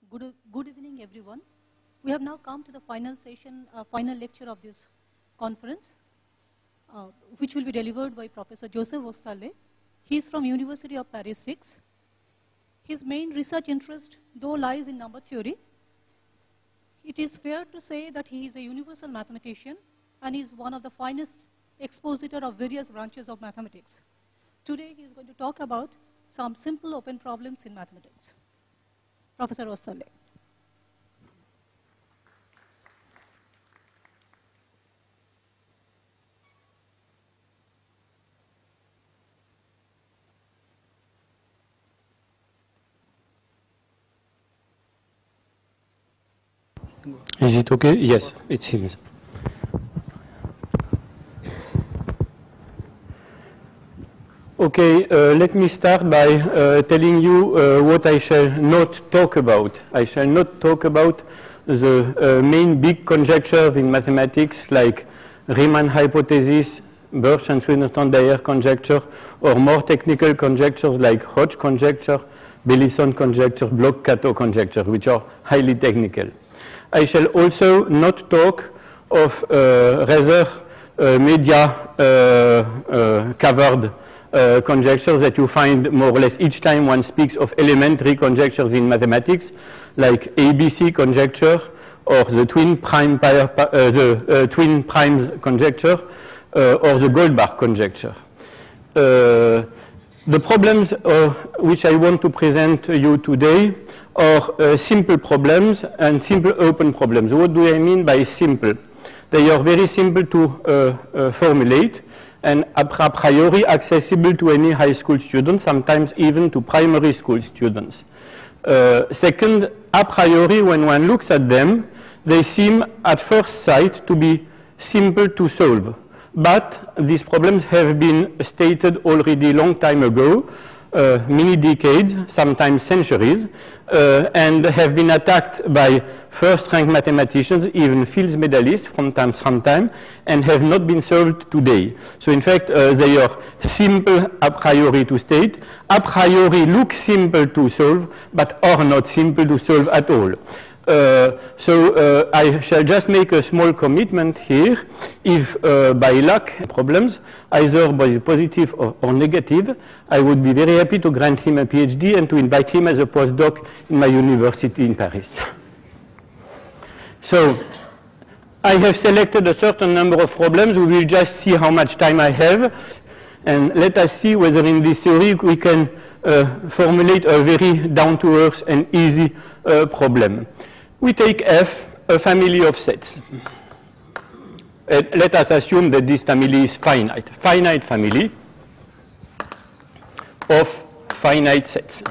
Good evening, everyone. We have now come to the final session, final lecture of this conference, which will be delivered by Professor Joseph Oesterle. He is from University of Paris 6. His main research interest, though, lies in number theory. It is fair to say that he is a universal mathematician and is one of the finest expositor of various branches of mathematics. Today, he is going to talk about some simple open problems in mathematics. Professor Oesterle. Is it okay? Yes, it seems. Okay, let me start by telling you what I shall not talk about. I shall not talk about the main big conjectures in mathematics like Riemann hypothesis, Birch and Swinnerton-Dyer conjecture, or more technical conjectures like Hodge conjecture, Bellison conjecture, Bloch-Kato conjecture, which are highly technical. I shall also not talk of rather media covered conjectures that you find more or less each time one speaks of elementary conjectures in mathematics, like ABC conjecture or the twin primes conjecture or the Goldbach conjecture. The problems which I want to present to you today are simple problems and simple open problems. What do I mean by simple? They are very simple to formulate and a priori accessible to any high school student, sometimes even to primary school students. Second, a priori, when one looks at them, they seem at first sight to be simple to solve. But these problems have been stated already a long time ago, many decades, sometimes centuries, and have been attacked by first-rank mathematicians, even Fields medalists from time to time, and have not been solved today. So in fact, they are simple a priori to state, a priori look simple to solve, but are not simple to solve at all. So I shall just make a small commitment here. If by luck problems, either by positive or negative, I would be very happy to grant him a PhD and to invite him as a postdoc in my university in Paris. So I have selected a certain number of problems. We will just see how much time I have. And let us see whether in this theory we can formulate a very down-to-earth and easy problem. We take F, a family of sets. Let us assume that this family is finite. Finite family of finite sets.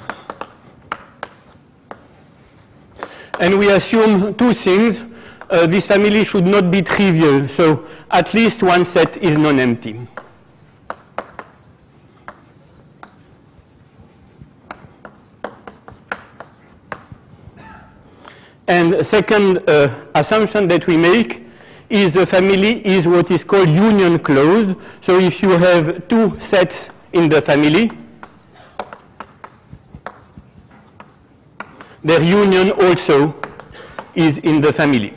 And we assume two things. This family should not be trivial, so at least one set is non-empty. And second assumption that we make is the family is what is called union closed. So if you have two sets in the family, their union also is in the family.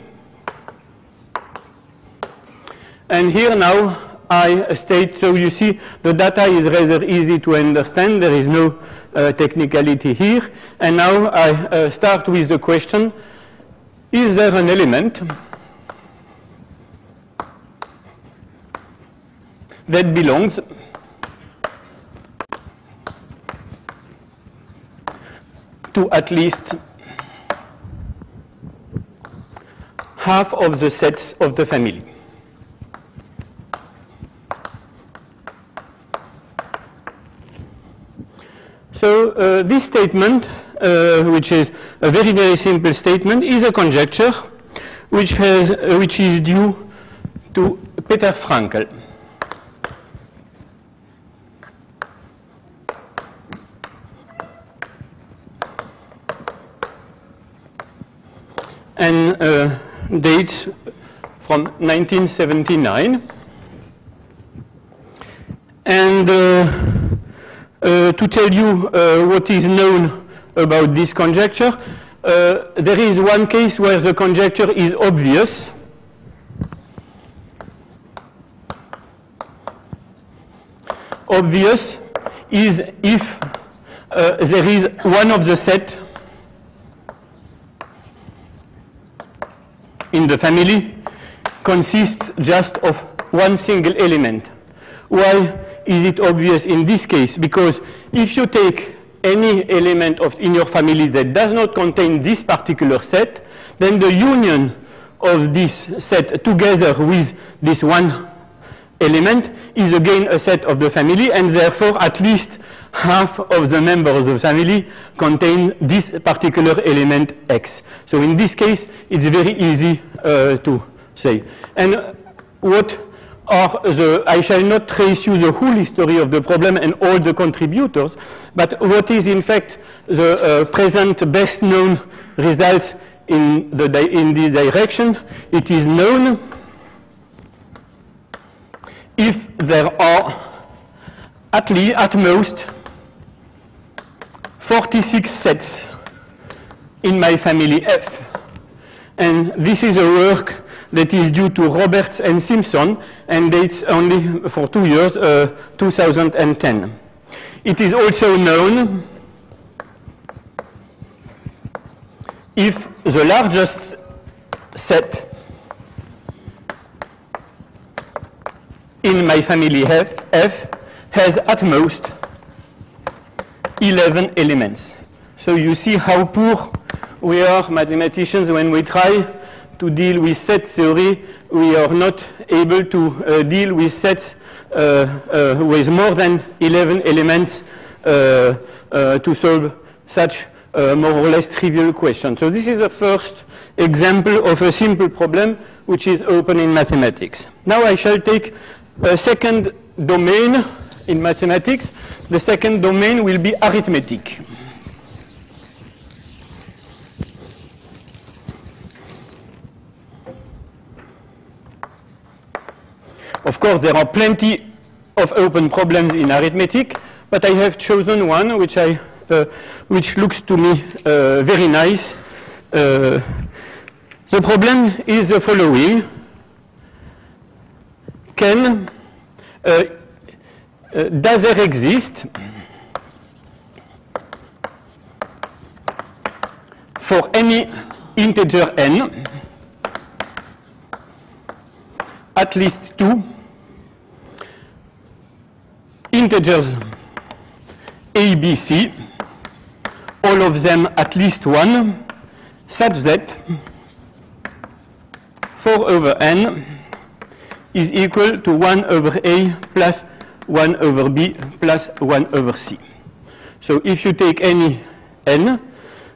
And here now I state, so you see the data is rather easy to understand. There is no technicality here. And now I start with the question, is there an element that belongs to at least half of the sets of the family? So this statement, which is a very, very simple statement, is a conjecture which is due to Peter Frankel. And dates from 1979. And to tell you what is known about this conjecture, there is one case where the conjecture is obvious. Obvious is if there is one of the set in the family consists just of one single element. Why is it obvious in this case? Because if you take any element in your family that does not contain this particular set, then the union of this set together with this one element is again a set of the family, and therefore at least half of the members of the family contain this particular element X. So in this case, it's very easy to say. And what are I shall not trace you the whole history of the problem and all the contributors, but what is in fact the present best known results in this direction? It is known if there are at most 46 sets in my family F. And this is a work that is due to Roberts and Simpson and dates only for 2 years, 2010. It is also known if the largest set in my family F has at most 11 elements. So you see how poor we are mathematicians when we try to deal with set theory. We are not able to deal with sets with more than 11 elements to solve such more or less trivial questions. So this is the first example of a simple problem which is open in mathematics. Now I shall take a second domain in mathematics. The second domain will be arithmetic. Of course, there are plenty of open problems in arithmetic, but I have chosen one which looks to me very nice. The problem is the following. Does there exist for any integer n at least 2 integers a, b, c, all of them at least 1, such that 4 over n is equal to 1 over a plus 1 over b plus 1 over c. So if you take any n,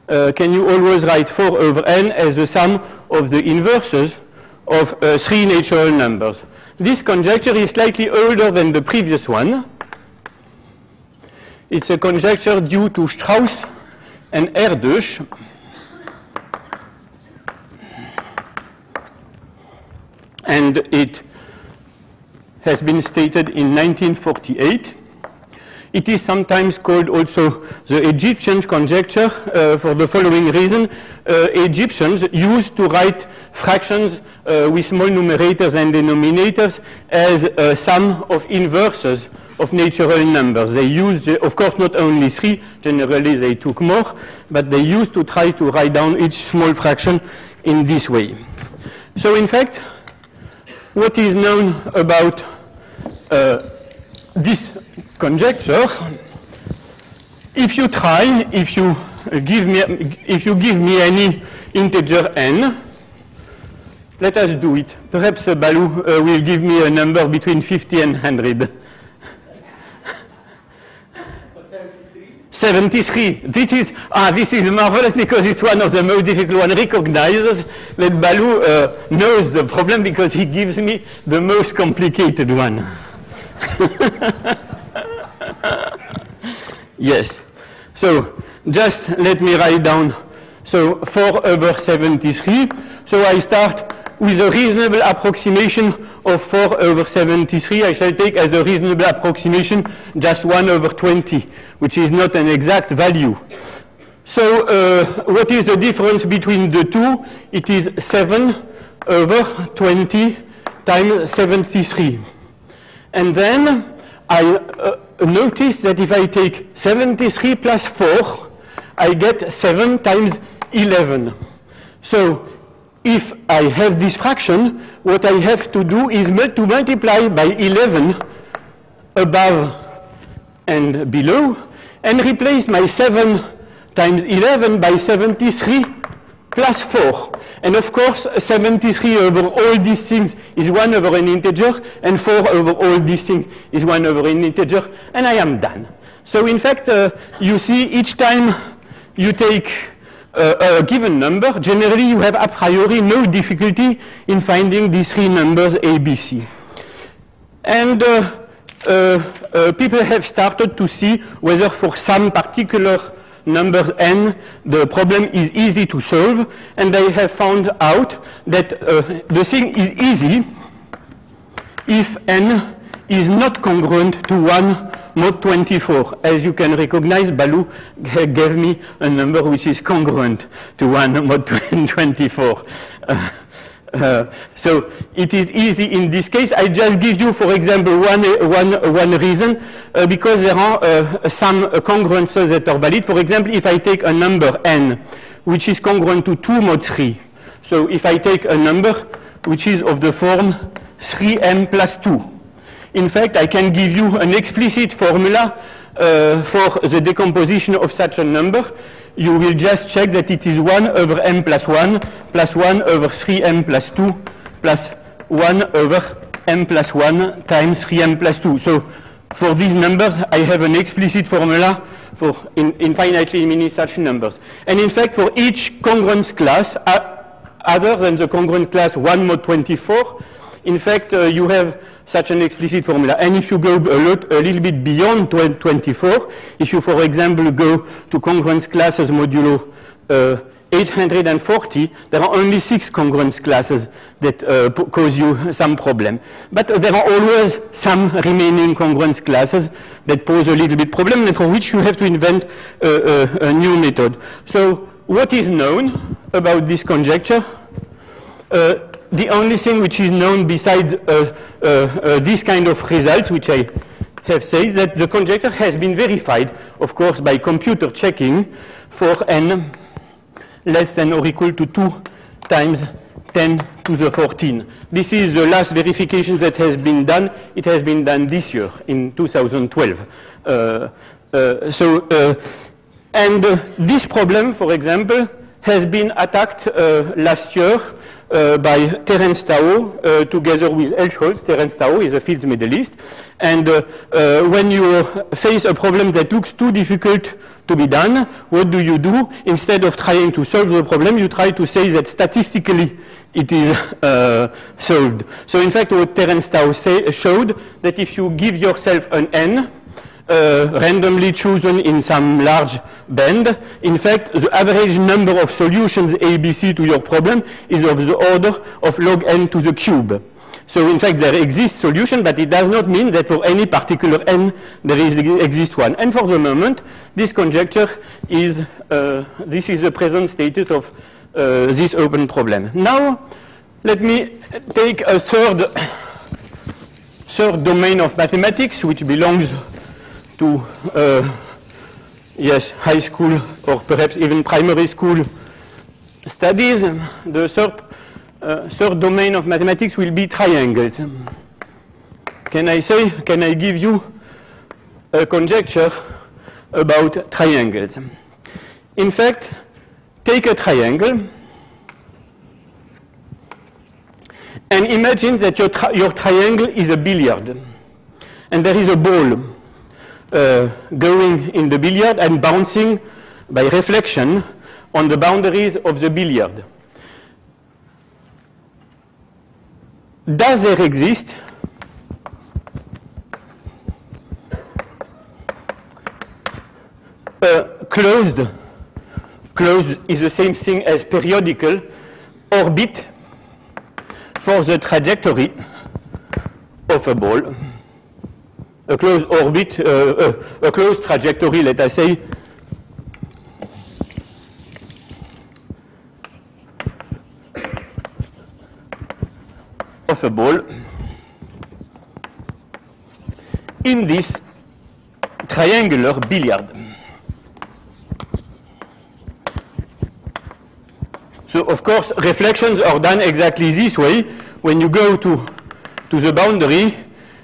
can you always write 4 over n as the sum of the inverses of 3 natural numbers? This conjecture is slightly older than the previous one. It's a conjecture due to Strauss and Erdős. And it has been stated in 1948. It is sometimes called also the Egyptian conjecture for the following reason. Egyptians used to write fractions with small numerators and denominators as a sum of inverses of natural numbers. They used, of course, not only 3, generally they took more, but they used to try to write down each small fraction in this way. So in fact, what is known about this conjecture, if you give me any integer n, let us do it. Perhaps Baloo will give me a number between 50 and 100. 73. This is marvelous because it's one of the most difficult one recognizes that Baloo knows the problem because he gives me the most complicated one. Yes. So just let me write down. So 4 over 73. So I start with a reasonable approximation of 4 over 73. I shall take as a reasonable approximation just 1 over 20, which is not an exact value. So what is the difference between the two? It is 7 over 20 times 73. And then I notice that if I take 73 plus 4, I get 7 times 11. So if I have this fraction, what I have to do is to multiply by 11 above and below, and replace my 7 times 11 by 73 plus 4. And of course, 73 over all these things is 1 over an integer, and 4 over all these things is 1 over an integer, and I am done. So in fact, you see each time you take a given number, generally you have a priori no difficulty in finding these three numbers A, B, C. And people have started to see whether for some particular numbers n, the problem is easy to solve, and they have found out that the thing is easy if n is not congruent to 1 mod 24. As you can recognize, Baloo gave me a number which is congruent to 1 mod 24. So it is easy in this case. I just give you, for example, one reason, because there are some congruences that are valid. For example, if I take a number n, which is congruent to 2 mod 3. So if I take a number which is of the form 3m plus 2. In fact, I can give you an explicit formula for the decomposition of such a number. You will just check that it is 1 over m plus 1 over 3m plus 2 plus 1 over m plus 1 times 3m plus 2. So for these numbers, I have an explicit formula for infinitely many such numbers. And in fact, for each congruence class, other than the congruent class 1 mod 24, in fact, you have such an explicit formula. And if you go a little bit beyond 24, if you, for example, go to congruence classes modulo 840, there are only 6 congruence classes that cause you some problem. But there are always some remaining congruence classes that pose a little bit problem, and for which you have to invent a new method. So what is known about this conjecture? The only thing which is known besides this kind of results, which I have said, is that the conjecture has been verified, of course, by computer checking for n less than or equal to 2 times 10 to the 14. This is the last verification that has been done. It has been done this year, in 2012. And this problem, for example, has been attacked last year by Terence Tao together with Helmholtz. Terence Tao is a Fields medalist. And when you face a problem that looks too difficult to be done, what do? Instead of trying to solve the problem, you try to say that statistically it is solved. So in fact, what Terence Tao showed, that if you give yourself an n, randomly chosen in some large band, in fact, the average number of solutions A, B, C to your problem is of the order of log n to the cube. So in fact, there exists solution, but it does not mean that for any particular n there exists one. And for the moment, this conjecture is, this is the present status of this open problem. Now, let me take a third domain of mathematics, which belongs to yes, high school or perhaps even primary school studies. The third domain of mathematics will be triangles. Can I give you a conjecture about triangles? In fact, take a triangle and imagine that your triangle is a billiard, and there is a ball going in the billiard and bouncing by reflection on the boundaries of the billiard. Does there exist a closed is the same thing as periodical orbit for the trajectory of a ball? A closed orbit, a closed trajectory, let us say, of a ball in this triangular billiard. So, of course, reflections are done exactly this way. When you go to the boundary,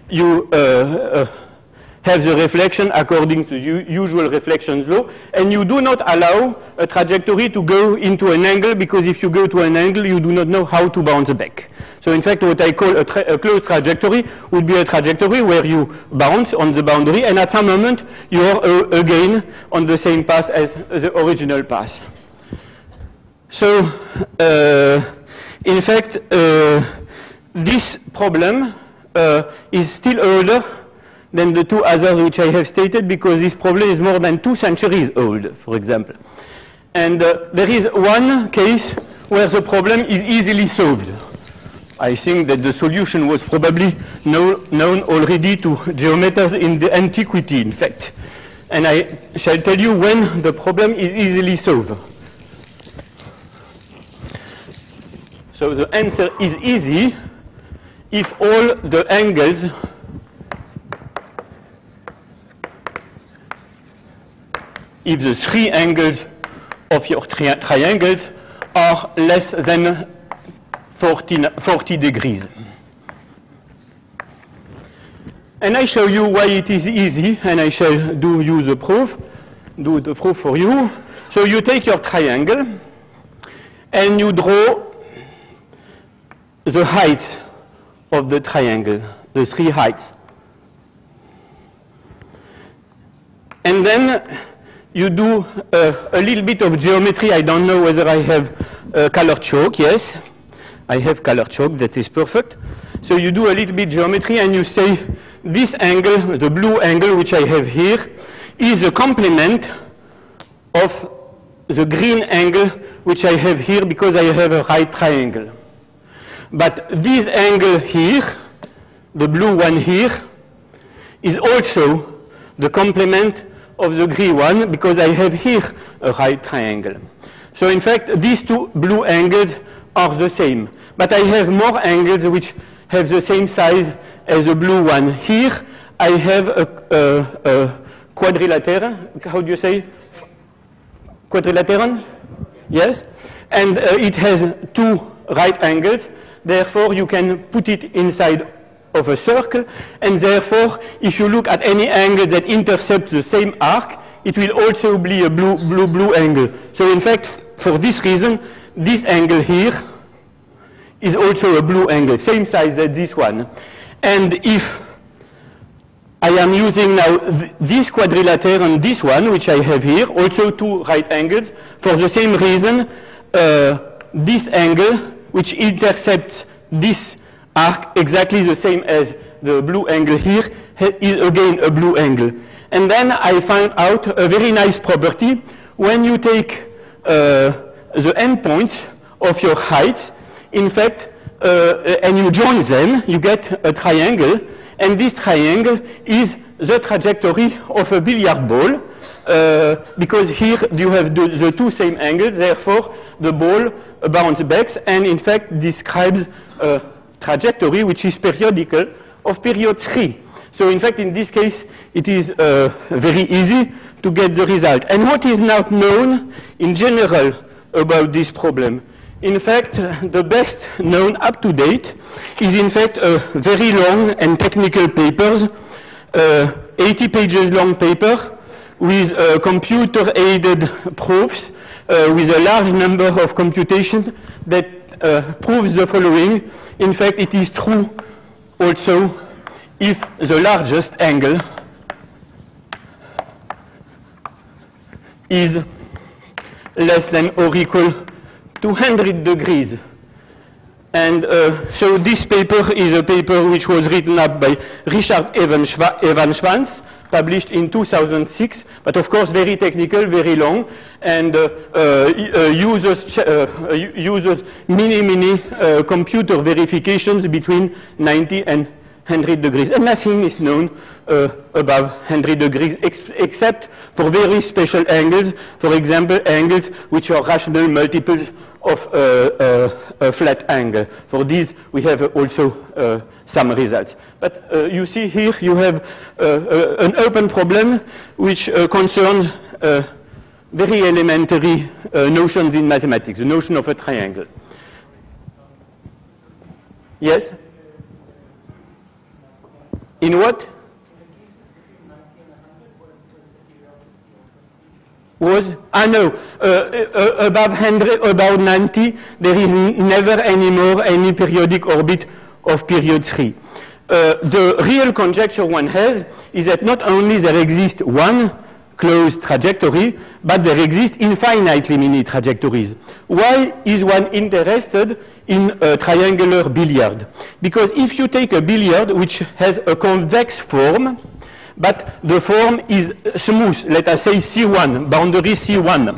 you have the reflection according to the usual reflection law, and you do not allow a trajectory to go into an angle, because if you go to an angle, you do not know how to bounce back. So in fact, what I call a closed trajectory would be a trajectory where you bounce on the boundary, and at some moment, you are again on the same path as the original path. So, in fact, this problem is still older than the two others which I have stated, because this problem is more than 2 centuries old, for example. And there is one case where the problem is easily solved. I think that the solution was probably known already to geometers in the antiquity, in fact. And I shall tell you when the problem is easily solved. So the answer is easy if all the angles if the 3 angles of your triangles are less than 40 degrees. And I show you why it is easy, and I shall do the proof for you. So you take your triangle and you draw the heights of the triangle, the 3 heights. And then you do a little bit of geometry. I don't know whether I have color chalk. Yes, I have color chalk. That is perfect. So you do a little bit geometry and you say this angle, the blue angle which I have here, is a complement of the green angle which I have here because I have a right triangle. But this angle here, the blue one here, is also the complement of the green one because I have here a right triangle. So in fact, these 2 blue angles are the same. But I have more angles which have the same size as the blue one. Here, I have a quadrilateral. How do you say? Quadrilateral? Yes. And it has 2 right angles. Therefore, you can put it inside of a circle, and therefore, if you look at any angle that intercepts the same arc, it will also be a blue angle. So in fact, for this reason, this angle here is also a blue angle, same size as this one. And if I am using now this quadrilateral and this one, which I have here, also 2 right angles, for the same reason, this angle, which intercepts this arc exactly the same as the blue angle here, is again a blue angle. And then I find out a very nice property. When you take the endpoints of your heights, in fact, and you join them, you get a triangle, and this triangle is the trajectory of a billiard ball, because here you have the 2 same angles, therefore the ball bounces back, and in fact describes a trajectory which is periodical of period 3. So in fact, in this case, it is very easy to get the result. And what is now known in general about this problem? In fact, the best known up to date is in fact a very long and technical papers, 80 pages long paper with computer-aided proofs with a large number of computations that proves the following. In fact, it is true also if the largest angle is less than or equal to 100 degrees. And so this paper is a paper which was written up by Richard Evan Schwanz, published in 2006, but of course very technical, very long, and uses many computer verifications between 90 and 100 degrees, and nothing is known above 100 degrees except for very special angles, for example, angles which are rational multiples of a flat angle. For these, we have also some results. But you see here, you have an open problem which concerns very elementary notions in mathematics, the notion of a triangle. Yes? In what? Was? No. Above 100, about 90, there is never anymore any periodic orbit of period 3. The real conjecture one has is that not only there exists one closed trajectory, but there exist infinitely many trajectories. Why is one interested in a triangular billiard? Because if you take a billiard which has a convex form, but the form is smooth, let us say C1, boundary C1,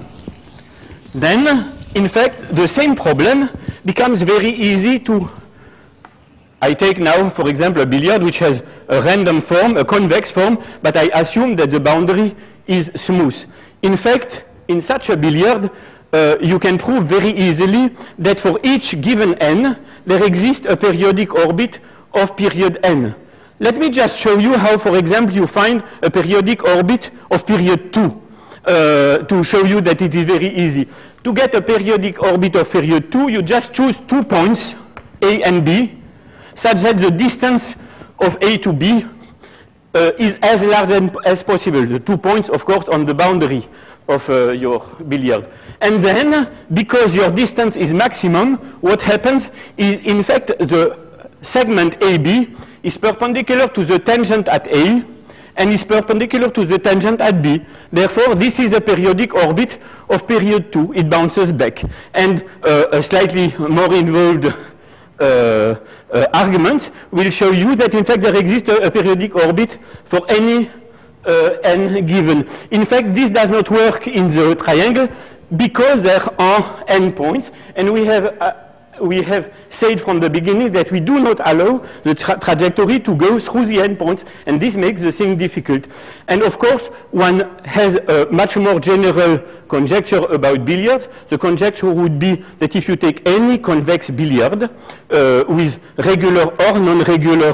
then, in fact, the same problem becomes very easy to... I take now, for example, a billiard which has a random form, a convex form, but I assume that the boundary is smooth. In fact, in such a billiard, you can prove very easily that for each given n, there exists a periodic orbit of period n. Let me just show you how, for example, you find a periodic orbit of period 2 to show you that it is very easy. To get a periodic orbit of period 2, you just choose 2 points, A and B, such that the distance of A to B is as large as possible. The 2 points, of course, on the boundary of your billiard. And then, because your distance is maximum, what happens is, in fact, the segment AB is perpendicular to the tangent at A and is perpendicular to the tangent at B. Therefore, this is a periodic orbit of period 2. It bounces back. And a slightly more involved argument will show you that, in fact, there exists a periodic orbit for any n given. In fact, this does not work in the triangle because there are n points, and we have said from the beginning that we do not allow the trajectory to go through the endpoints, and this makes the thing difficult. And of course, one has a much more general conjecture about billiards. The conjecture would be that if you take any convex billiard with regular or non-regular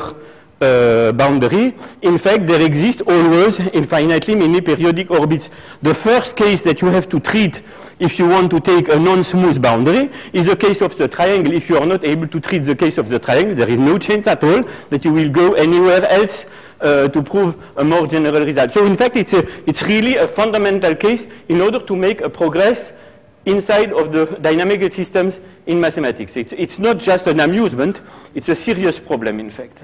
boundary, in fact, there exist always infinitely many periodic orbits. The first case that you have to treat if you want to take a non-smooth boundary is the case of the triangle. If you are not able to treat the case of the triangle, there is no chance at all that you will go anywhere else to prove a more general result. So in fact, it's really a fundamental case in order to make a progress inside of the dynamical systems in mathematics. It's not just an amusement, it's a serious problem, in fact.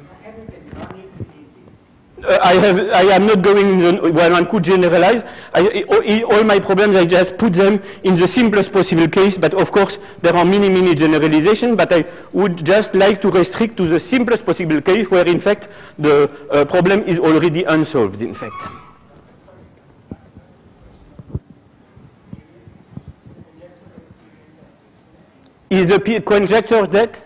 I am not going in the, well, one could generalize. All my problems, I just put them in the simplest possible case, but of course there are many, many generalizations, but I would just like to restrict to the simplest possible case where in fact the problem is already unsolved, in fact. Is the conjecture that?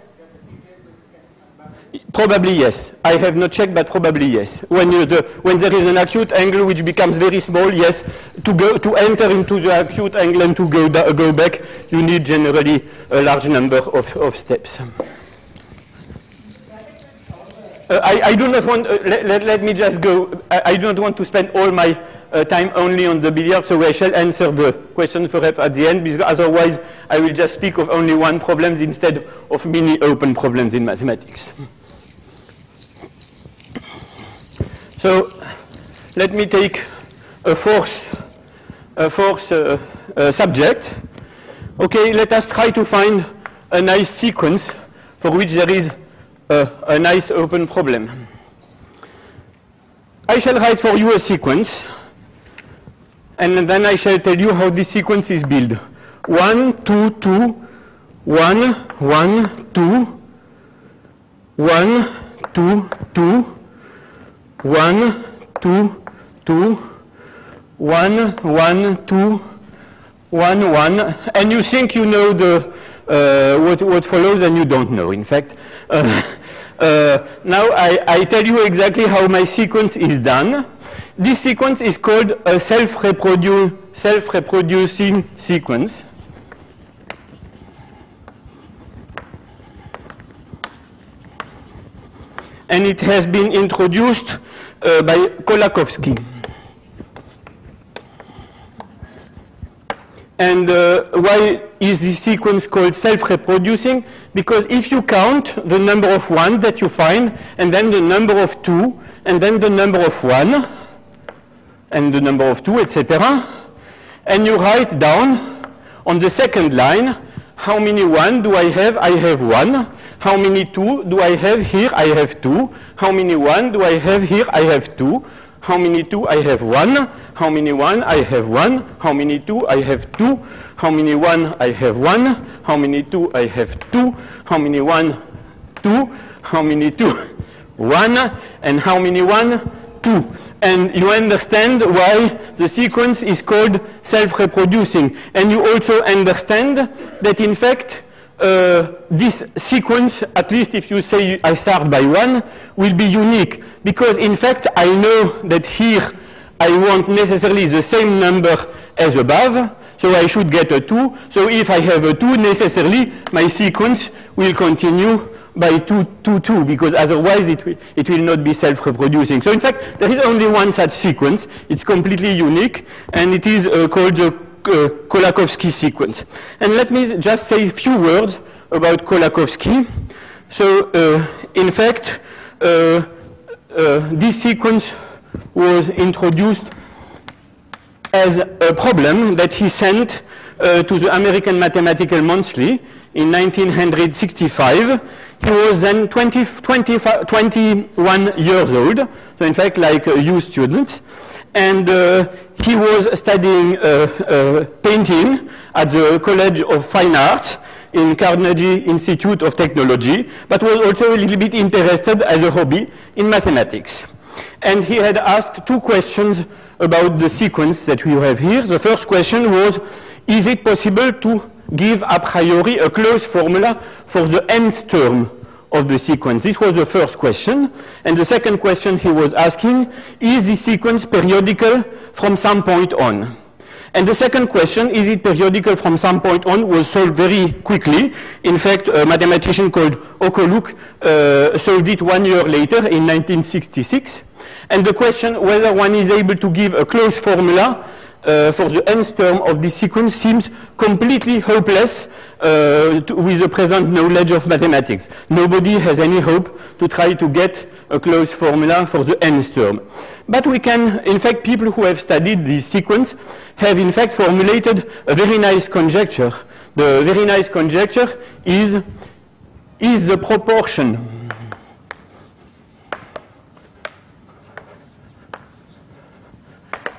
Probably yes. I have not checked, but probably yes. When there is an acute angle which becomes very small, yes. To enter into the acute angle and to go back, you need generally a large number of steps. I do not want. Let me just go. I do not want to spend all my time only on the billiard, so I shall answer the question perhaps at the end, because otherwise I will just speak of only one problem instead of many open problems in mathematics. So let me take a fourth subject. Okay, let us try to find a nice sequence for which there is a nice open problem. I shall write for you a sequence, and then I shall tell you how this sequence is built. 1, 2, 2, 1, 1, 2, 1, 2, 2, 1, 2, 2, 1, 1, 2, 1, 1, and you think you know the what follows, and you don't know, in fact. Now I tell you exactly how my sequence is done. This sequence is called a self-reproducing sequence. And it has been introduced by Kolakowski. And why is this sequence called self-reproducing? Because if you count the number of 1 that you find, and then the number of 2, and then the number of 1, and the number of 2, etc., and you write down on the second line, how many 1 do I have? I have 1. How many 2 do I have? Here I have 2. How many 1 do I have? Here I have 2. How many 2 I have? 1. How many 1 I have? 1. How many 2 I have? 2. How many 1 I have? 1. How many 2 I have? 2. How many 1? 2. How many 2? 1. And how many 1? 2. And you understand why the sequence is called self-reproducing. And you also understand that in fact this sequence, at least if you say I start by 1, will be unique. Because in fact I know that here I want necessarily the same number as above, so I should get a 2. So if I have a 2, necessarily my sequence will continue by 2, 2, 2, because otherwise it will not be self-reproducing. So in fact there is only one such sequence. It's completely unique, and it is called the Kolakowski sequence. And let me just say a few words about Kolakowski. So in fact this sequence was introduced as a problem that he sent to the American Mathematical Monthly in 1965. He was then 21 years old, so in fact like a youth student. And he was studying painting at the College of Fine Arts in Carnegie Institute of Technology, but was also a little bit interested as a hobby in mathematics. And he had asked 2 questions about the sequence that we have here. The first question was, is it possible to give a priori a closed formula for the nth term of the sequence? This was the first question. And the second question he was asking, is the sequence periodical from some point on? And the second question, is it periodical from some point on, was solved very quickly. In fact, a mathematician called Okoluk solved it 1 year later in 1966. And the question whether one is able to give a closed formula for the nth term of this sequence seems completely hopeless with the present knowledge of mathematics. Nobody has any hope to try to get a closed formula for the nth term. But we can, in fact, people who have studied this sequence have in fact formulated a very nice conjecture. The very nice conjecture is the proportion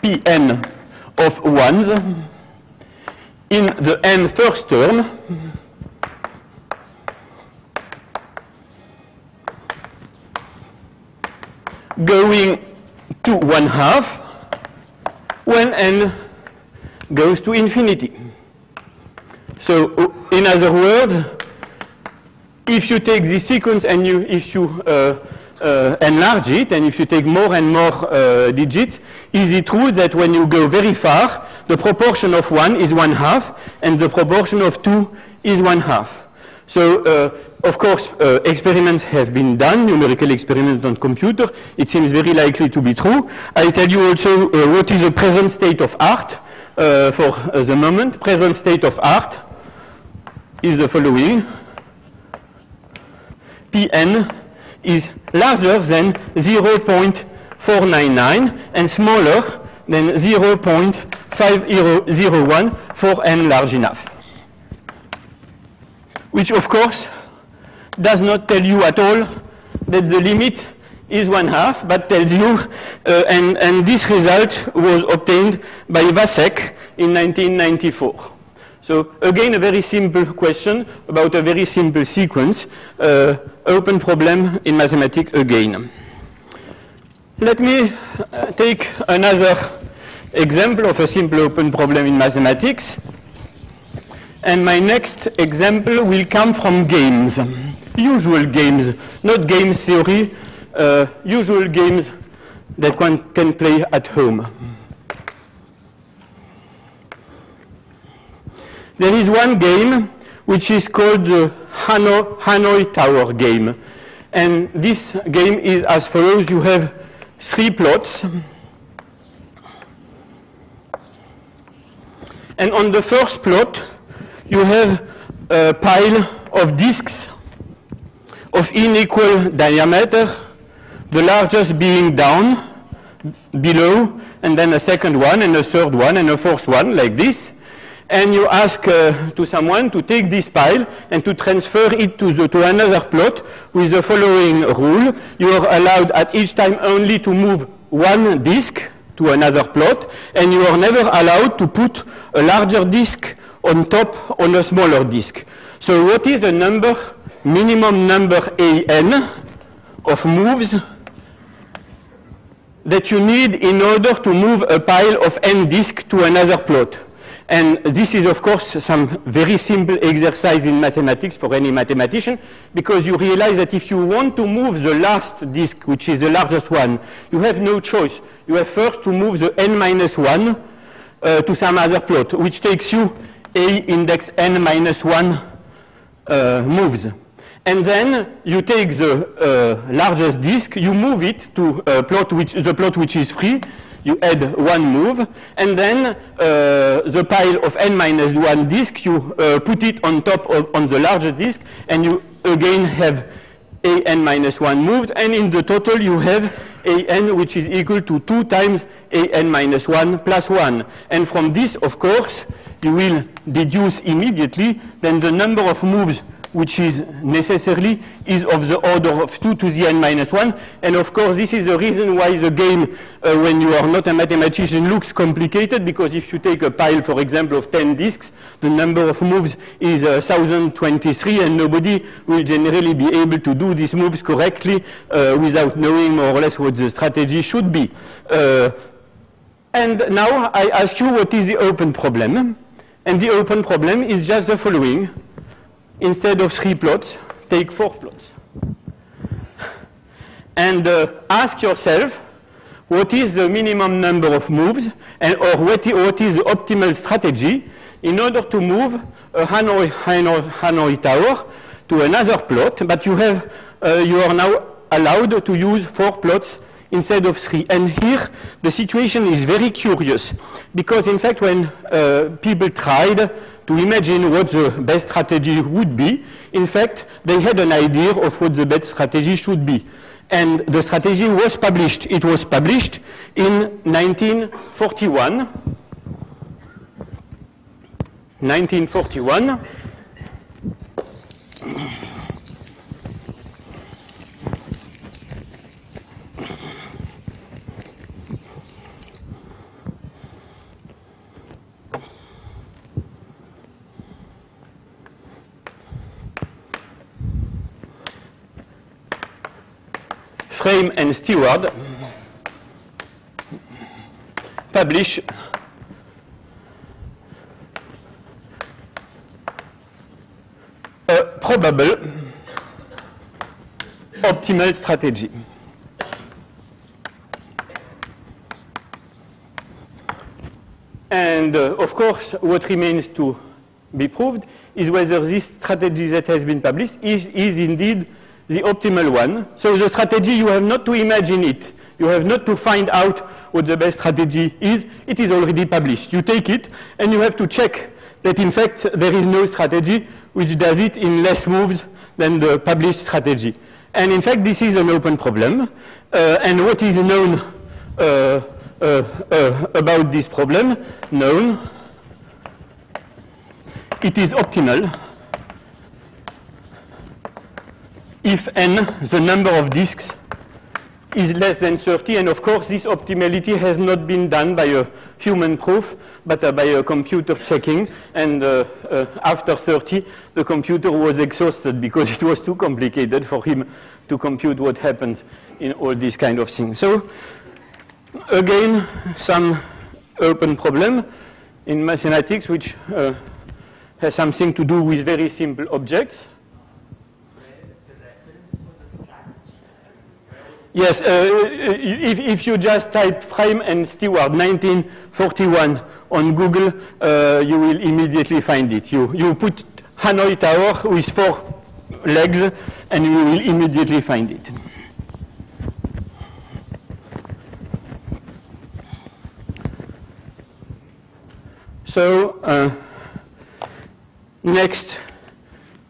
Pn of 1s in the n first term going to 1/2 when n goes to infinity. So in other words, if you take this sequence and if you enlarge it, and if you take more and more digits, is it true that when you go very far, the proportion of 1 is 1/2, and the proportion of 2 is 1/2? So, of course, experiments have been done, numerical experiments on computer. It seems very likely to be true. I tell you also what is the present state of art for the moment. Present state of art is the following. Pn is larger than 0.499 and smaller than 0.5001 for n large enough. Which, of course, does not tell you at all that the limit is 1/2, but tells you, and this result was obtained by Vasek in 1994. So again, a very simple question about a very simple sequence, open problem in mathematics again. Let me take another example of a simple open problem in mathematics. And my next example will come from games. usual games, not game theory, usual games that one can play at home. There is one game which is called the Hanoi Tower game. And this game is as follows. You have 3 plots. And on the first plot, you have a pile of disks of unequal diameter, the largest being down, below, and then a second one, and a third one, and a fourth one, like this. And you ask to someone to take this pile and to transfer it to another plot with the following rule. You are allowed at each time only to move one disk to another plot, and you are never allowed to put a larger disk on top on a smaller disk. So what is the number, minimum number AN of moves that you need in order to move a pile of n disk to another plot? And this is, of course, some very simple exercise in mathematics for any mathematician, because you realize that if you want to move the last disk, which is the largest one, you have no choice. You have first to move the n-1 to some other plot, which takes you a index n-1 moves. And then you take the largest disk, you move it to the plot which is free. You add one move, and then the pile of n-1 disk, you put it on top on the larger disk, and you again have an-1 moves, and in the total you have an which is equal to 2 times an-1 plus 1. And from this, of course, you will deduce immediately then the number of moves which is necessarily is of the order of 2 to the n-1. And of course, this is the reason why the game, when you are not a mathematician, looks complicated, because if you take a pile, for example, of 10 disks, the number of moves is 1023, and nobody will generally be able to do these moves correctly without knowing more or less what the strategy should be. And now I ask you, what is the open problem? And the open problem is just the following. Instead of 3 plots, take 4 plots. And ask yourself, what is the minimum number of moves, and or what is the optimal strategy in order to move a Hanoi Tower to another plot, but you are now allowed to use 4 plots instead of 3. And here, the situation is very curious, because in fact, when people tried to imagine what the best strategy would be, in fact, they had an idea of what the best strategy should be. And the strategy was published. It was published in 1941. 1941. Frame and Stewart publish a probable optimal strategy. And of course, what remains to be proved is whether this strategy that has been published is indeed the optimal one. So the strategy, you have not to imagine it. You have not to find out what the best strategy is. It is already published. You take it, and you have to check that, in fact, there is no strategy which does it in less moves than the published strategy. And in fact, this is an open problem. And what is known about this problem? Known. It is optimal if n, the number of disks, is less than 30. And of course, this optimality has not been done by a human proof, but by a computer checking. And after 30, the computer was exhausted because it was too complicated for him to compute what happens in all these kind of things. So again, some open problem in mathematics which has something to do with very simple objects. Yes, if you just type Frame and Stewart 1941 on Google, you will immediately find it. You put Hanoi Tower with 4 legs, and you will immediately find it. So, next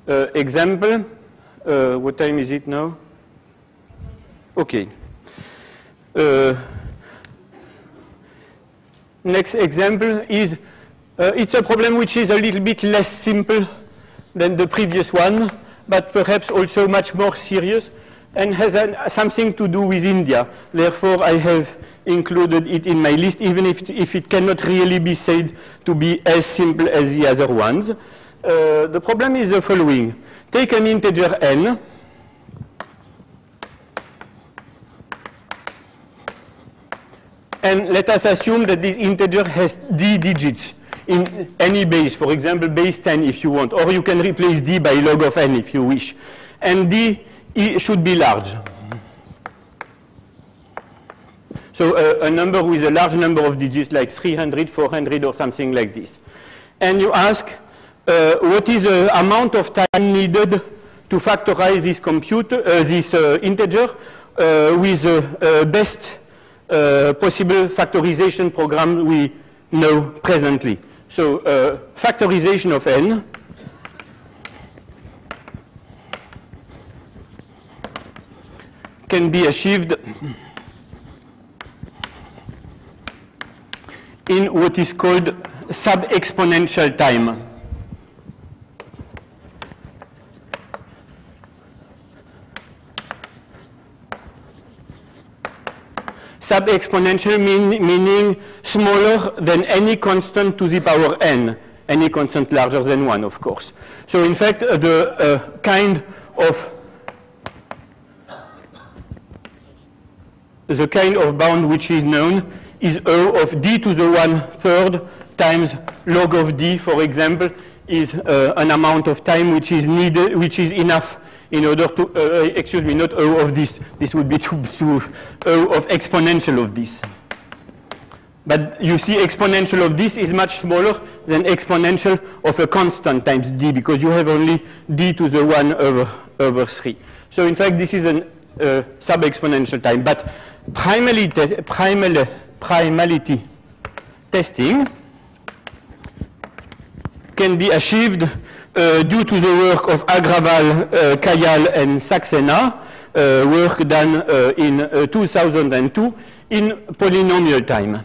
example. What time is it now? Okay. Next example is, it's a problem which is a little bit less simple than the previous one, but perhaps also much more serious, and has something to do with India. Therefore, I have included it in my list, even if it cannot really be said to be as simple as the other ones. The problem is the following. Take an integer n, and let us assume that this integer has d digits in any base, for example, base 10 if you want, or you can replace d by log of n if you wish. And d should be large. So a number with a large number of digits, like 300, 400, or something like this. And you ask, what is the amount of time needed to factorize this integer with the best possible factorization program we know presently. So factorization of n can be achieved in what is called sub-exponential time. Sub-exponential meaning smaller than any constant to the power n, any constant larger than 1, of course. So in fact, the kind of bound which is known is O of d to the 1/3 times log of d, for example, is an amount of time which is needed, which is enough in order to, excuse me, not O of this. This would be to O of exponential of this. But you see, exponential of this is much smaller than exponential of a constant times d, because you have only d to the 1/3. So in fact, this is a sub-exponential time. But primality testing can be achieved due to the work of Agraval, Kayal, and Saxena, work done in 2002 in polynomial time.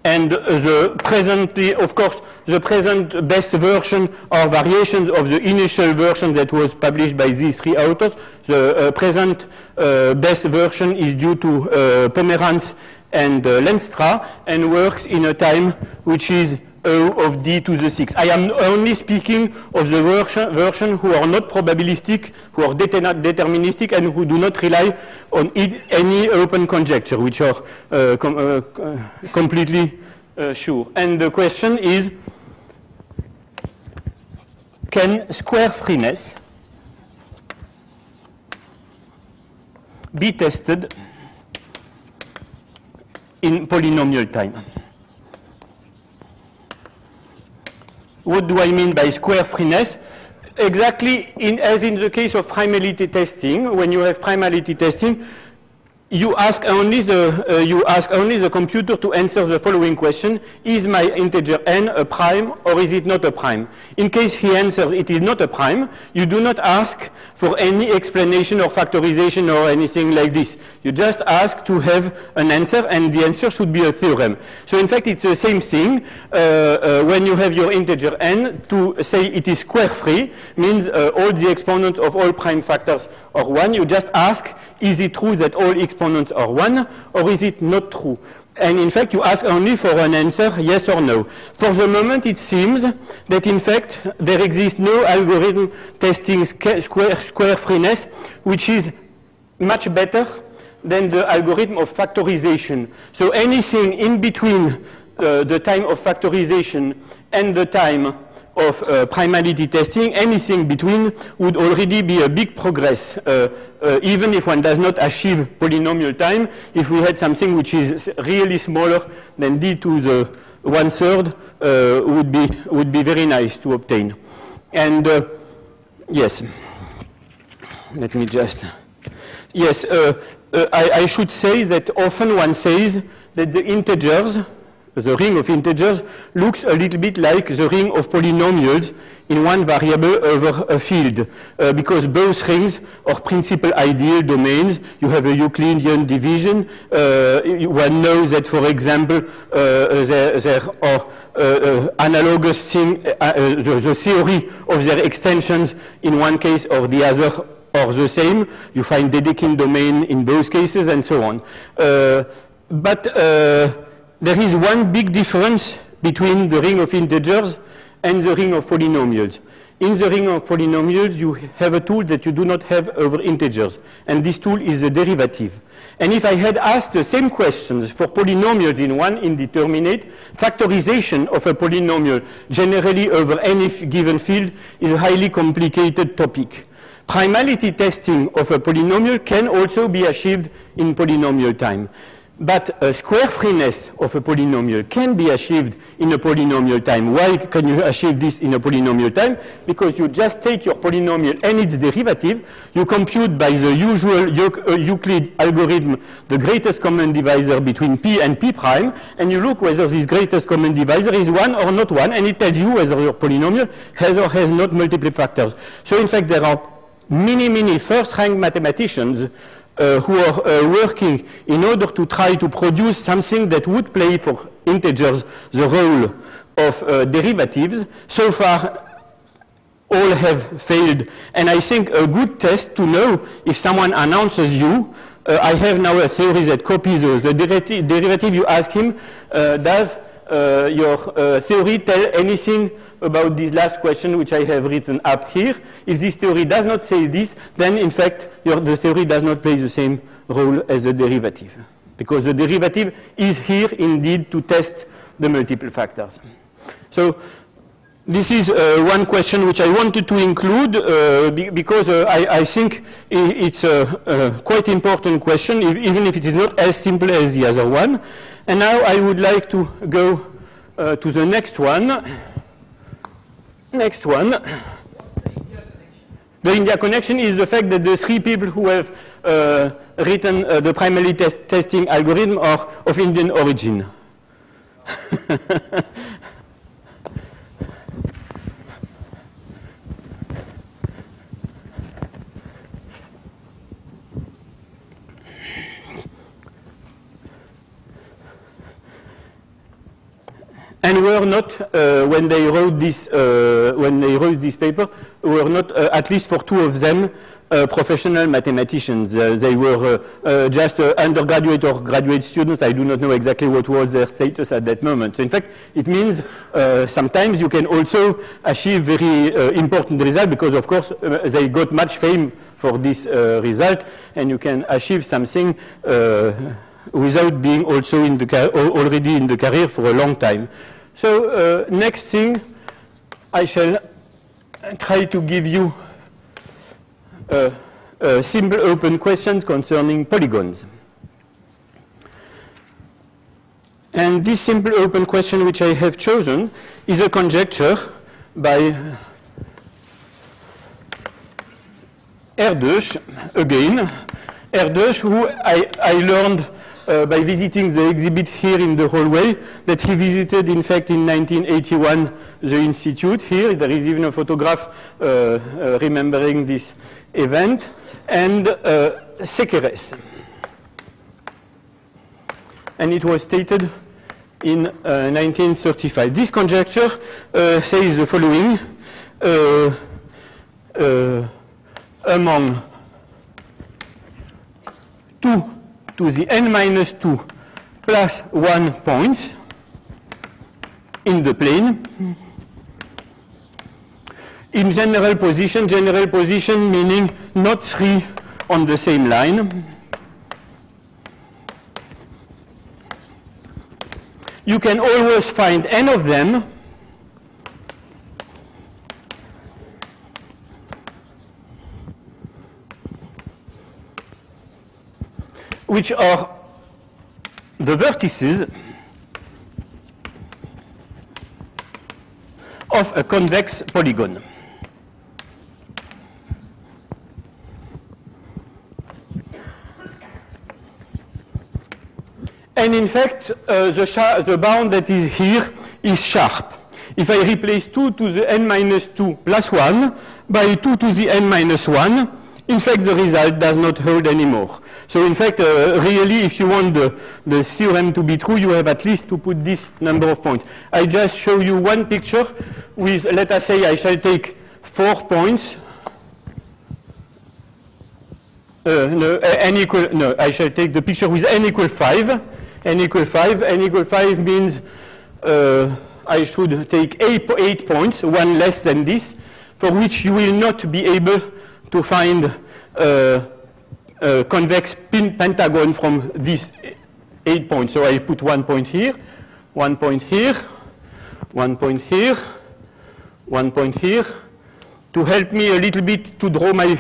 And the presently, of course, the present best version are variations of the initial version that was published by these 3 authors. The present best version is due to Pomerantz and Lenstra, and works in a time which is O of d to the 6. I am only speaking of the version who are not probabilistic, who are deterministic, and who do not rely on any open conjecture, which are completely sure. And the question is, can square freeness be tested in polynomial time? What do I mean by square freeness? Exactly as in the case of primality testing. When you have primality testing, you ask only the computer to answer the following question: is my integer n a prime or is it not a prime? In case he answers it is not a prime, you do not ask for any explanation or factorization or anything like this. You just ask to have an answer, and the answer should be a theorem. So in fact, it's the same thing. When you have your integer n, to say it is square free means all the exponents of all prime factors are 1. You just ask, is it true that all exponents are 1, or is it not true? And in fact, you ask only for an answer, yes or no. For the moment, it seems that in fact, there exists no algorithm testing square freeness, which is much better than the algorithm of factorization. So anything in between the time of factorization and the time of primality testing, anything between would already be a big progress, even if one does not achieve polynomial time. If we had something which is really smaller than d to the 1/3, would be very nice to obtain. And yes, let me just, yes, I should say that often one says that the integers, the ring of integers, looks a little bit like the ring of polynomials in one variable over a field, because both rings are principal ideal domains. You have a Euclidean division. One knows that, for example, there are analogous things, the theory of their extensions in one case or the other are the same. You find Dedekind domain in both cases and so on. But there is one big difference between the ring of integers and the ring of polynomials. In the ring of polynomials, you have a tool that you do not have over integers, and this tool is the derivative. And if I had asked the same questions for polynomials in one indeterminate, factorization of a polynomial generally over any given field is a highly complicated topic. Primality testing of a polynomial can also be achieved in polynomial time. But square freeness of a polynomial can be achieved in a polynomial time. Why can you achieve this in a polynomial time? Because you just take your polynomial and its derivative, you compute by the usual Euclid algorithm the greatest common divisor between p and p prime, and you look whether this greatest common divisor is 1 or not 1, and it tells you whether your polynomial has or has not multiple factors. So in fact, there are many first-rank mathematicians who are working in order to try to produce something that would play for integers the role of derivatives. So far, all have failed. And I think a good test to know if someone announces you, I have now a theory that copies those. The derivative you ask him, does your theory tell anything about this last question which I have written up here? If this theory does not say this, then in fact the theory does not play the same role as the derivative, because the derivative is here indeed to test the multiple factors. So this is one question which I wanted to include because I think it's a quite important question, even if it is not as simple as the other one. And now I would like to go to the next one. Next one. The India connection is the fact that the three people who have written the primarily testing algorithm are of Indian origin. And were not, when they wrote this paper, were not, at least for two of them, professional mathematicians. They were just undergraduate or graduate students. I do not know exactly what was their status at that moment. So in fact, it means sometimes you can also achieve very important results, because of course they got much fame for this result, and you can achieve something without being also in the already in the career for a long time. So next thing, I shall try to give you simple open questions concerning polygons. And this simple open question which I have chosen is a conjecture by Erdős, again. Erdős, who I learned by visiting the exhibit here in the hallway, that he visited, in fact, in 1981, the institute here. There is even a photograph remembering this event. And Sekeres. And it was stated in 1935. This conjecture says the following. Among 2 to the n minus 2 plus 1 points in the plane, in general position meaning not 3 on the same line, you can always find n of them which are the vertices of a convex polygon. And in fact, the bound that is here is sharp. If I replace 2 to the n minus 2 plus 1 by 2 to the n minus 1, in fact, the result does not hold anymore. So in fact, really, if you want the theorem to be true, you have at least to put this number of points. I just show you one picture with, let us say, I shall take 4 points. I shall take the picture with n equal 5. N equal 5. N equal 5 means I should take 8 points, one less than this, for which you will not be able to find a convex pentagon from these 8 points. So I put 1 point here, 1 point here, 1 point here, 1 point here. To help me a little bit to draw my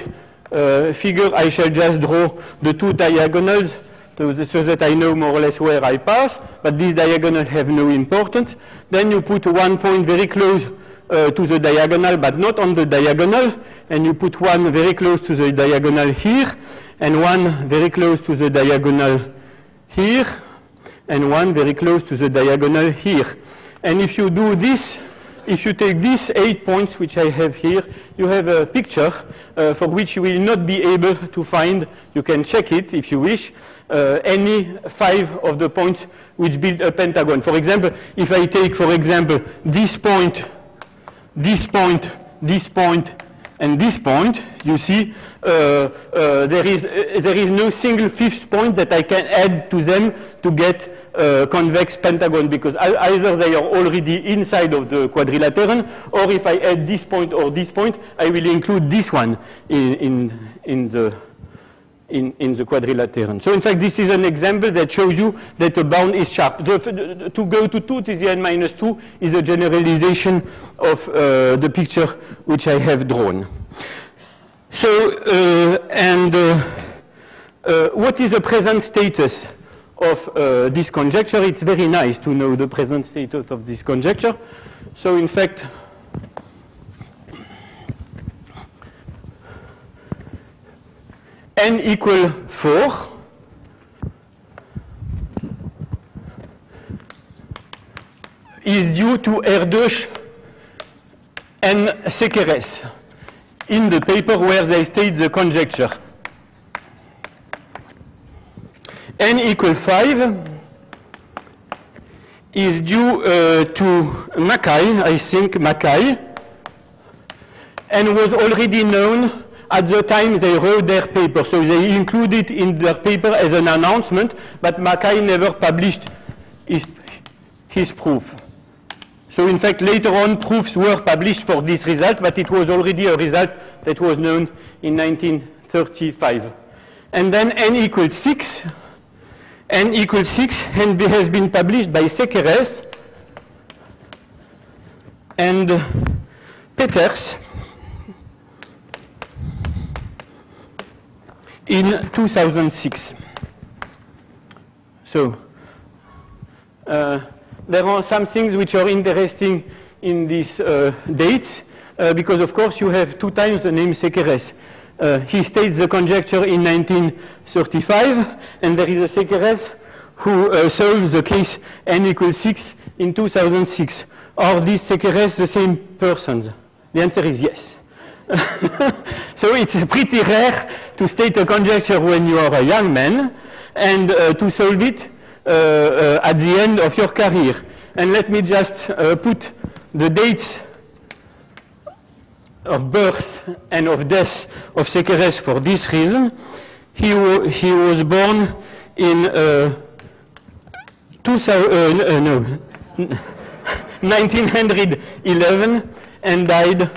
figure, I shall just draw the 2 diagonals so that I know more or less where I pass, but these diagonals have no importance. Then you put 1 point very close to the diagonal, but not on the diagonal, and you put 1 very close to the diagonal here, and 1 very close to the diagonal here, and 1 very close to the diagonal here. And if you do this, if you take these 8 points which I have here, you have a picture for which you will not be able to find, you can check it if you wish, any 5 of the points which build a pentagon. For example, if I take, for example, this point, this point, this point, and this point, you see there is no single 5th point that I can add to them to get a convex pentagon, because either they are already inside of the quadrilateron, or if I add this point or this point, I will include this one in the quadrilateron. So in fact, this is an example that shows you that the bound is sharp. To go to 2 to the n minus 2 is a generalization of the picture which I have drawn. So, what is the present status of this conjecture? It's very nice to know the present status of this conjecture. So in fact, n equal 4 is due to Erdős and Sekeres in the paper where they state the conjecture. N equal 5 is due to Mackay, I think Mackay, and was already known at the time they wrote their paper. So they included in their paper as an announcement, but Mackay never published his proof. So in fact, later on, proofs were published for this result, but it was already a result that was known in 1935. And then n equals 6. N equals 6 and has been published by Sekeres and Peters in 2006. So there are some things which are interesting in these dates, because of course you have 2 times the name Sekeres. He states the conjecture in 1935, and there is a Sekeres who solves the case n equals 6 in 2006. Are these Sekeres the same persons? The answer is yes. So it's pretty rare to state a conjecture when you are a young man and to solve it at the end of your career. And let me just put the dates of birth and of death of Sekeres for this reason. He was born in 1911 and died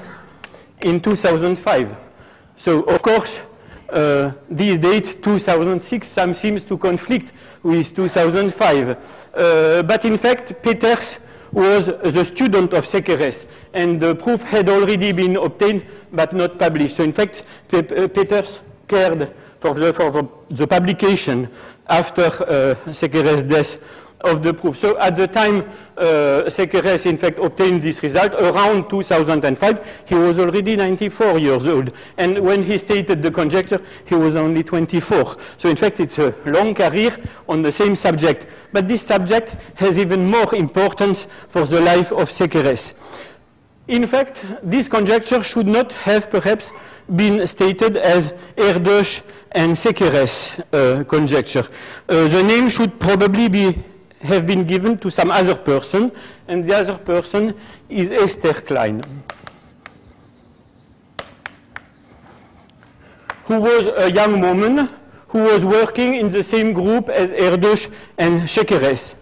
in 2005. So of course this date, 2006, seems to conflict with 2005. But in fact, Peters was the student of Sekeres, and the proof had already been obtained but not published. So in fact, Peters cared for the publication after Sekeres' death of the proof. So at the time Sekeres in fact obtained this result, around 2005, he was already 94 years old. And when he stated the conjecture, he was only 24. So in fact, it's a long career on the same subject. But this subject has even more importance for the life of Sekeres. In fact, this conjecture should not have perhaps been stated as Erdős and Sekeres conjecture. The name should probably have been given to some other person, and the other person is Esther Klein, who was a young woman who was working in the same group as Erdős and Sekeres,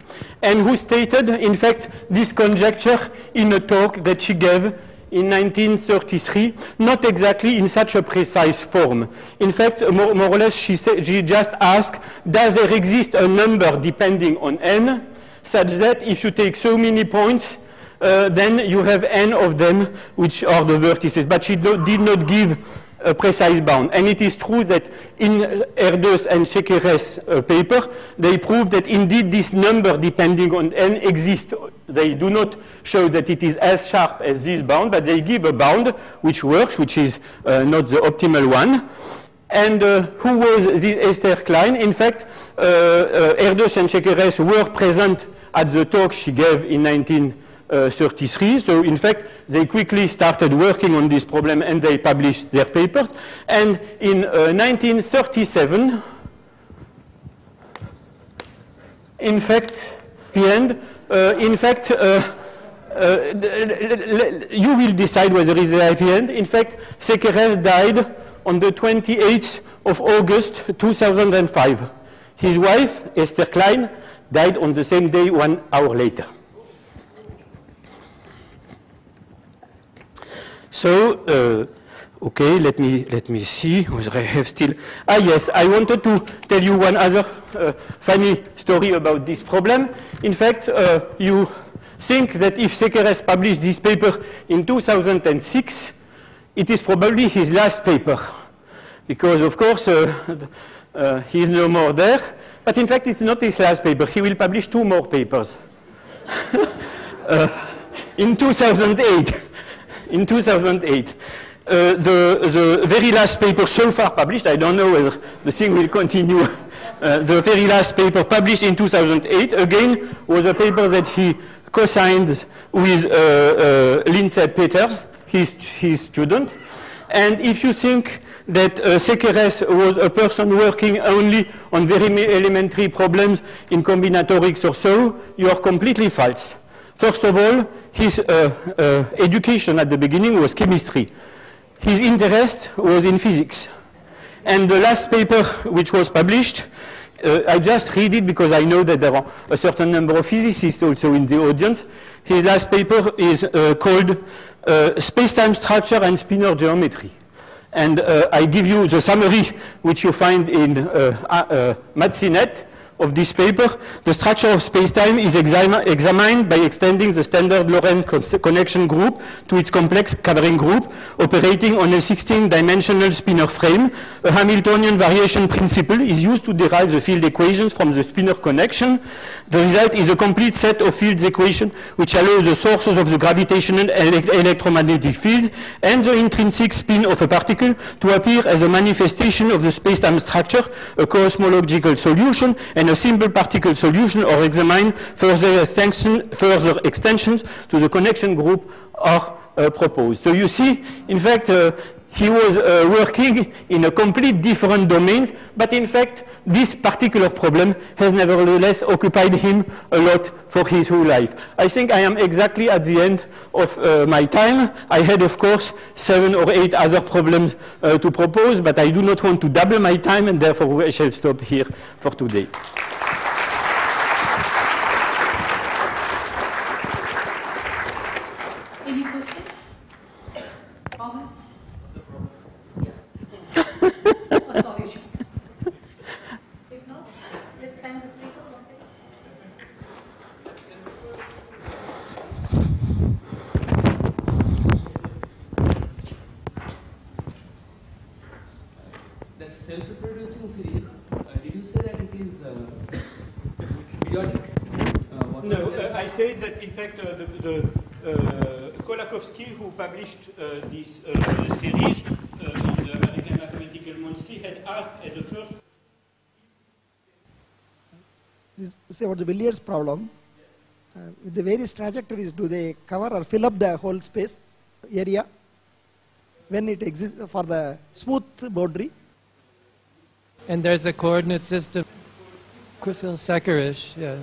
and who stated, in fact, this conjecture in a talk that she gave in 1933, not exactly in such a precise form. In fact, more or less, she just asked, does there exist a number depending on n, such that if you take so many points, then you have n of them, which are the vertices. But she did not give a precise bound. And it is true that in Erdős and Sekeres' paper, they prove that indeed this number depending on n exists. They do not show that it is as sharp as this bound, but they give a bound which works, which is not the optimal one. And who was this Esther Klein? In fact, Erdős and Sekeres were present at the talk she gave in 1933. So in fact, they quickly started working on this problem and they published their papers. And in 1937, in fact, you will decide whether it is the happy end. In fact, Sekeres died on the 28th of August 2005. His wife, Esther Klein, died on the same day 1 hour later. So, okay, let me see whether I have still. Ah, yes, I wanted to tell you one other funny story about this problem. In fact, you think that if Sekeres published this paper in 2006, it is probably his last paper, because of course he is no more there. But in fact, it's not his last paper. He will publish 2 more papers in 2008. In 2008. The very last paper so far published, I don't know whether the thing will continue, the very last paper published in 2008, again, was a paper that he co-signed with Lindsay Peters, his student. And if you think that Sekeres was a person working only on very elementary problems in combinatorics or so, you are completely false. First of all, his education at the beginning was chemistry. His interest was in physics. And the last paper which was published, I just read it because I know that there are a certain number of physicists also in the audience. His last paper is called Space-Time Structure and Spinor Geometry. And I give you the summary which you find in Matsinet of this paper. The structure of space-time is examined by extending the standard Lorentz connection group to its complex covering group operating on a 16-dimensional spinor frame. A Hamiltonian variation principle is used to derive the field equations from the spinor connection. The result is a complete set of fields equations which allow the sources of the gravitational and electromagnetic fields and the intrinsic spin of a particle to appear as a manifestation of the space-time structure, a cosmological solution, and a simple particle solution, or examine further extensions to the connection group are proposed. So you see, in fact, he was working in a complete different domains, but in fact, this particular problem has nevertheless occupied him a lot for his whole life. I think I am exactly at the end of my time. I had, of course, 7 or 8 other problems to propose, but I do not want to double my time, and therefore I shall stop here for today. Any questions? Comments? Yeah. stand the speaker, one second. That self-reproducing series, did you say that it is periodic? No, I said that in fact Kolakowski, who published this series in the American Mathematical Monthly, had asked as a first. This is about the Villiers problem. With the various trajectories, do they cover or fill up the whole space area when it exists for the smooth boundary? And there's a coordinate system, Kruskal-Sakarish, yeah.